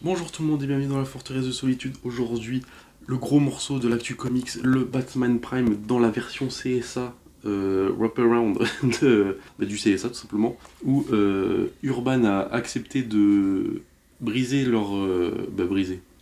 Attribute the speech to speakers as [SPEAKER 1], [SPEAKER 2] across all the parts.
[SPEAKER 1] Bonjour tout le monde et bienvenue dans la forteresse de solitude. Aujourd'hui, le gros morceau de l'actu comics, le Batman Prime dans la version CSA, wraparound du CSA tout simplement, où Urban a accepté de briser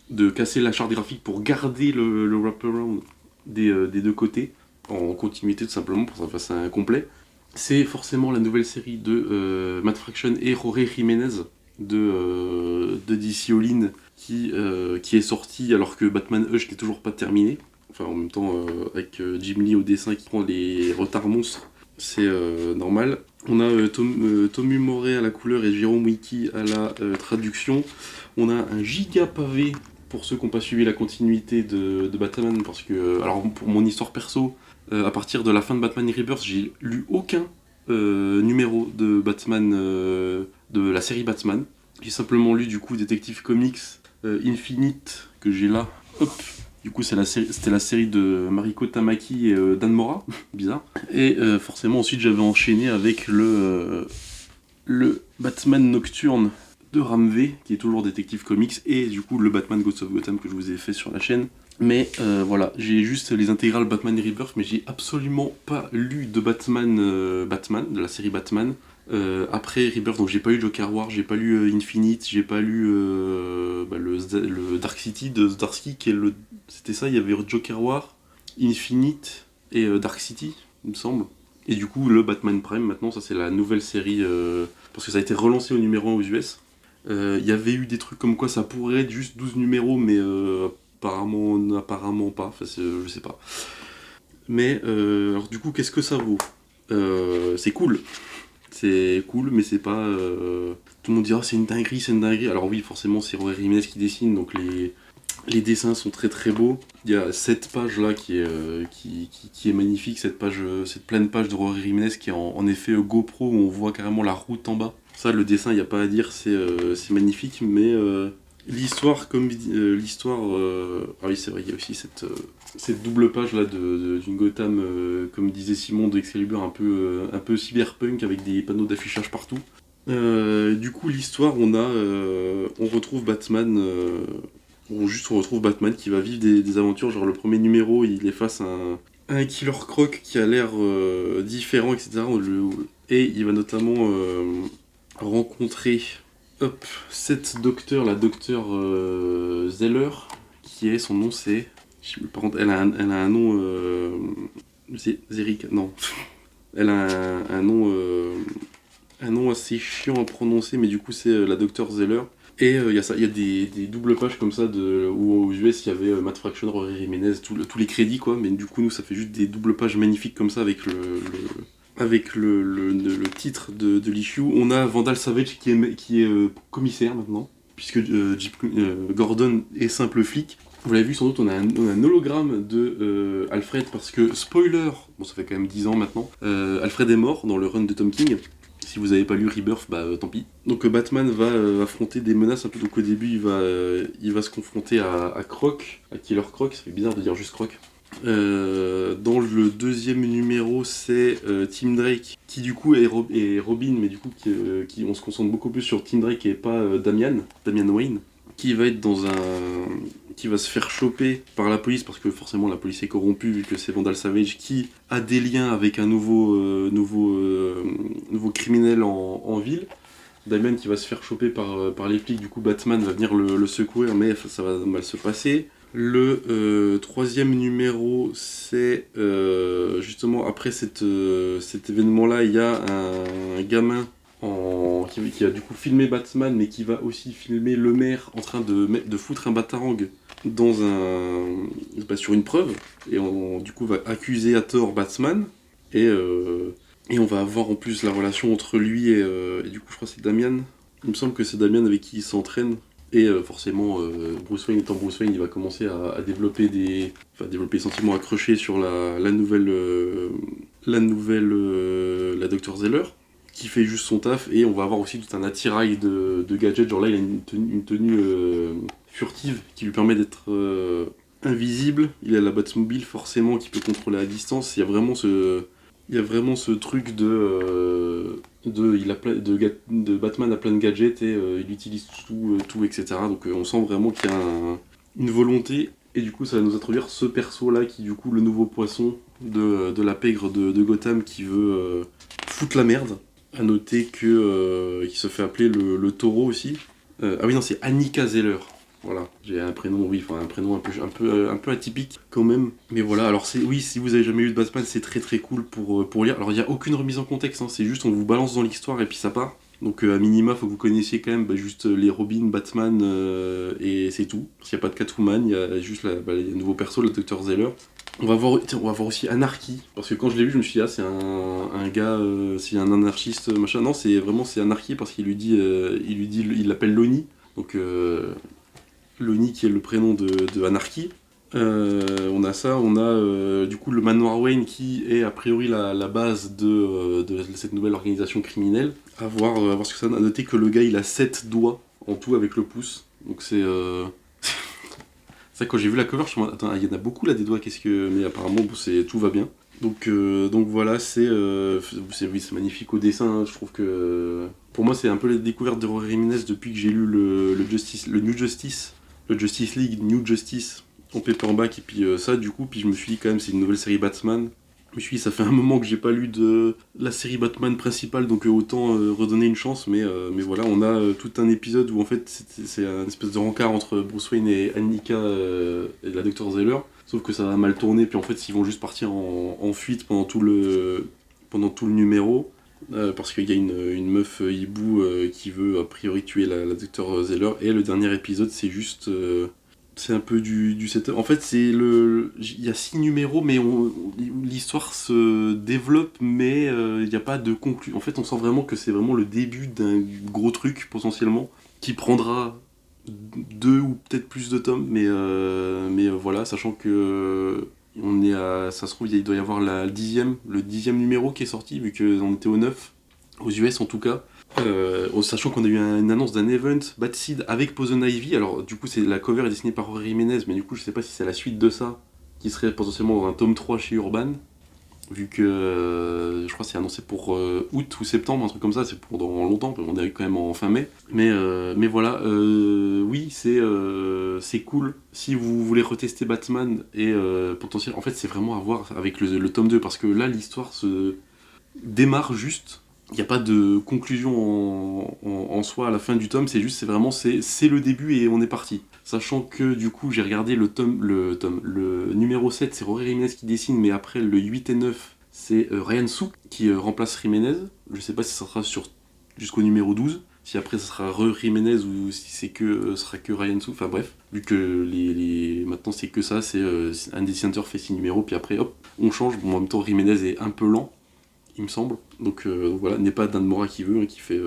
[SPEAKER 1] de casser la charte graphique pour garder le wraparound des deux côtés, en continuité tout simplement pour que ça fasse un complet. C'est forcément la nouvelle série de Matt Fraction et Jorge Jiménez de DC All-In qui est sorti alors que Batman Hush n'était toujours pas terminé. Enfin, en même temps, avec Jim Lee au dessin qui prend les retards monstres, c'est normal. On a Tomu Moret à la couleur et Jérôme Wiki à la traduction. On a un giga pavé pour ceux qui n'ont pas suivi la continuité de Batman, parce que, alors pour mon histoire perso, à partir de la fin de Batman Rebirth, j'ai lu aucun numéro de Batman, de la série Batman. J'ai simplement lu du coup Detective Comics Infinite que j'ai là. Hop. Du coup, c'était la série de Mariko Tamaki et Dan Mora, bizarre. Et forcément, ensuite, j'avais enchaîné avec le Batman Nocturne de Ramvé, qui est toujours Detective Comics, et du coup le Batman Ghost of Gotham que je vous ai fait sur la chaîne. Mais voilà, j'ai juste les intégrales Batman Rebirth, mais j'ai absolument pas lu de Batman, de la série Batman. Après Rebirth, donc j'ai pas lu Joker War, j'ai pas lu Infinite, j'ai pas lu le Dark City de Zdarsky, c'était ça, il y avait Joker War, Infinite et Dark City, il me semble. Et du coup, le Batman Prime, maintenant, ça c'est la nouvelle série, parce que ça a été relancé au numéro 1 aux US. Il y avait eu des trucs comme quoi ça pourrait être juste 12 numéros, mais apparemment pas, enfin je sais pas. Mais alors du coup, qu'est-ce que ça vaut? C'est cool, mais c'est pas... Tout le monde dira c'est une dinguerie, c'est une dinguerie. Alors oui, forcément, c'est Roy Jiménez qui dessine, donc les dessins sont très très beaux. Il y a cette page là qui est magnifique, cette pleine page de Roy Jiménez qui est en effet GoPro, où on voit carrément la route en bas. Ça, le dessin, il n'y a pas à dire, c'est magnifique, mais l'histoire, ah oui, c'est vrai, il y a aussi cette double page là d'une Gotham, comme disait Simon de Excalibur, un peu cyberpunk avec des panneaux d'affichage partout. Du coup, l'histoire, on retrouve Batman. On retrouve Batman qui va vivre des aventures. Genre, le premier numéro, il est face à un killer croc qui a l'air différent, etc. Et il va notamment rencontrer cette docteure, la docteure Zeller, qui est, son nom c'est... Par contre, elle a un nom... Zerika, non. Elle a un nom assez chiant à prononcer, mais du coup c'est la docteure Zeller. Et il y a des doubles pages comme ça où aux US il y avait Matt Fraction, Rory Jiménez, tous les crédits quoi, mais du coup nous ça fait juste des doubles pages magnifiques comme ça avec le titre de l'issue. On a Vandal Savage qui est commissaire maintenant, puisque Gordon est simple flic. Vous l'avez vu sans doute, on a un hologramme de Alfred, parce que, spoiler, bon ça fait quand même 10 ans maintenant, Alfred est mort dans le run de Tom King. Si vous n'avez pas lu Rebirth, bah tant pis. Donc Batman va affronter des menaces un peu. Donc au début, il va se confronter à Croc, à Killer Croc. Ça fait bizarre de dire juste Croc. Dans le deuxième numéro, c'est Tim Drake, qui du coup est Robin, mais du coup on se concentre beaucoup plus sur Tim Drake et pas Damian Wayne, qui va être qui va se faire choper par la police, parce que forcément la police est corrompue vu que c'est Vandal Savage qui a des liens avec un nouveau criminel en ville. Damian qui va se faire choper par les flics, du coup Batman va venir le secourir, mais ça va mal se passer. Le troisième numéro, c'est justement après cet événement-là, il y a un gamin qui a du coup filmé Batman, mais qui va aussi filmer le maire en train de foutre un batarang sur une preuve, et du coup va accuser à tort Batman, et on va avoir en plus la relation entre lui et du coup je crois que c'est Damian. Il me semble que c'est Damian avec qui il s'entraîne. Et forcément, Bruce Wayne étant Bruce Wayne, il va commencer à développer développer des sentiments accrochés sur la nouvelle la Dr Zeller, qui fait juste son taf. Et on va avoir aussi tout un attirail de gadgets. Genre là, il a une tenue furtive qui lui permet d'être invisible. Il a la Batmobile forcément qui peut contrôler à distance. Il y a vraiment Il y a vraiment ce truc de Batman a plein de gadgets et il utilise tout, etc. Donc on sent vraiment qu'il y a une volonté. Et du coup, ça va nous introduire ce perso-là qui, du coup, le nouveau poisson de la pègre de Gotham qui veut foutre la merde. À noter qu'il se fait appeler le taureau aussi. Ah oui, non, c'est Annika Zeller. Voilà, j'ai un prénom, oui, enfin un prénom un peu atypique quand même. Mais voilà, alors oui, si vous avez jamais lu de Batman, c'est très très cool pour lire. Alors il n'y a aucune remise en contexte, hein, c'est juste on vous balance dans l'histoire et puis ça part. Donc à minima, faut que vous connaissiez quand même juste les Robin, Batman et c'est tout. Parce qu'il n'y a pas de Catwoman, il y a juste les nouveaux persos, le Dr Zeller. On va voir aussi Anarchy, parce que quand je l'ai vu, je me suis dit, ah, c'est un gars, c'est un anarchiste, machin. Non, c'est Anarchy parce il l'appelle Loni. Donc Loni qui est le prénom de Anarchy. On a ça, on a du coup le manoir Wayne qui est a priori la base de cette nouvelle organisation criminelle. À voir ce que ça donne. À noter que le gars il a 7 doigts en tout avec le pouce. Donc c'est. C'est vrai que quand j'ai vu la cover, je me suis dit, attends, il y en a beaucoup là des doigts, qu'est-ce que. Mais apparemment tout va bien. Donc voilà, oui, c'est magnifique au dessin, hein. Je trouve que. Pour moi, c'est un peu la découverte de Rory Jiménez depuis que j'ai lu le Justice League New Justice en paperback et puis ça du coup puis je me suis dit quand même c'est une nouvelle série Batman. Je me suis dit ça fait un moment que j'ai pas lu de la série Batman principale donc autant redonner une chance mais voilà on a tout un épisode où en fait c'est un espèce de rencard entre Bruce Wayne et Annika et la Dr Zeller sauf que ça va mal tourner puis en fait ils vont juste partir en fuite pendant tout le numéro parce qu'il y a une meuf hibou qui veut a priori tuer la Dr Zeller et le dernier épisode c'est juste c'est un peu du setup. En fait, il y a 6 numéros, mais l'histoire se développe, mais il n'y a pas de conclusion. En fait, on sent vraiment que c'est vraiment le début d'un gros truc, potentiellement, qui prendra 2 ou peut-être plus de tomes, mais voilà, sachant que ça se trouve, il doit y avoir le dixième numéro qui est sorti, vu qu'on était au 9, aux US en tout cas. Sachant qu'on a eu une annonce d'un event Bad Seed avec Poison Ivy, alors du coup la cover est dessinée par Rory Jiménez, mais du coup je sais pas si c'est la suite de ça, qui serait potentiellement dans un tome 3 chez Urban, vu que je crois que c'est annoncé pour août ou septembre, un truc comme ça, c'est pour dans longtemps, on est quand même en fin mai. Mais voilà, oui c'est cool, si vous voulez retester Batman et potentiel, en fait c'est vraiment à voir avec le tome 2, parce que là l'histoire se démarre juste. Il n'y a pas de conclusion en soi à la fin du tome, c'est vraiment c'est le début et on est parti. Sachant que du coup j'ai regardé le numéro 7 c'est Rory Jiménez qui dessine, mais après le 8 et 9 c'est Ryan Sook qui remplace Jiménez. Je sais pas si ça sera jusqu'au numéro 12, si après ça sera Jiménez ou si ce sera que Ryan Sook, enfin bref, vu que maintenant c'est que ça, c'est un dessinateur fait 6 numéros, puis après hop, on change. Bon, en même temps Jiménez est un peu lent, il me semble. Donc voilà, n'est pas Dan Mora qui veut, hein, qui fait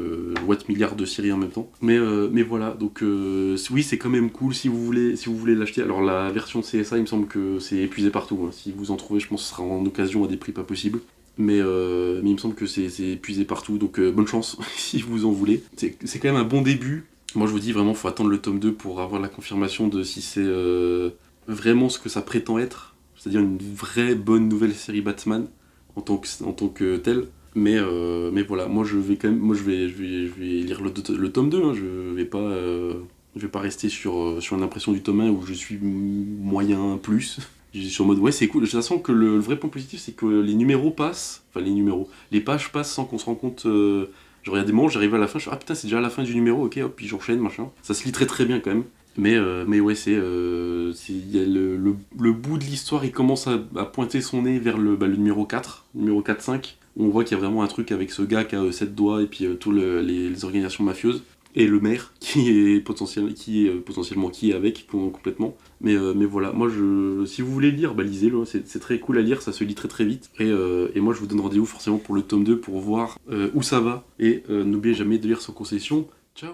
[SPEAKER 1] Watt milliard de séries en même temps. Mais voilà, donc oui, c'est quand même cool si vous voulez l'acheter. Alors la version CSA, il me semble que c'est épuisé partout, hein. Si vous en trouvez, je pense que ce sera en occasion à des prix pas possibles. Mais il me semble que c'est épuisé partout, donc bonne chance si vous en voulez. C'est quand même un bon début. Moi je vous dis vraiment, faut attendre le tome 2 pour avoir la confirmation de si c'est vraiment ce que ça prétend être. C'est-à-dire une vraie bonne nouvelle série Batman en tant que tel. Mais voilà, moi je vais quand même, je vais lire le tome 2, hein. Je vais pas rester sur une impression du tome 1 où je suis moyen plus. Je suis en mode ouais c'est cool. De toute façon que le vrai point positif c'est que les numéros passent, enfin les pages passent sans qu'on se rende compte. Genre il y a des moments j'arrive à la fin, je fais ah putain c'est déjà la fin du numéro, ok hop puis j'enchaîne machin. Ça se lit très très bien quand même. Mais ouais, il y a le bout de l'histoire, il commence à pointer son nez vers le numéro 4, numéro 4-5. On voit qu'il y a vraiment un truc avec ce gars qui a 7 doigts et puis tous les organisations mafieuses. Et le maire qui est potentiellement qui est avec complètement. Mais voilà, moi si vous voulez lire, lisez-le, c'est très cool à lire, ça se lit très très vite. Et moi je vous donne rendez-vous forcément pour le tome 2 pour voir où ça va. Et n'oubliez jamais de lire sans concession. Ciao.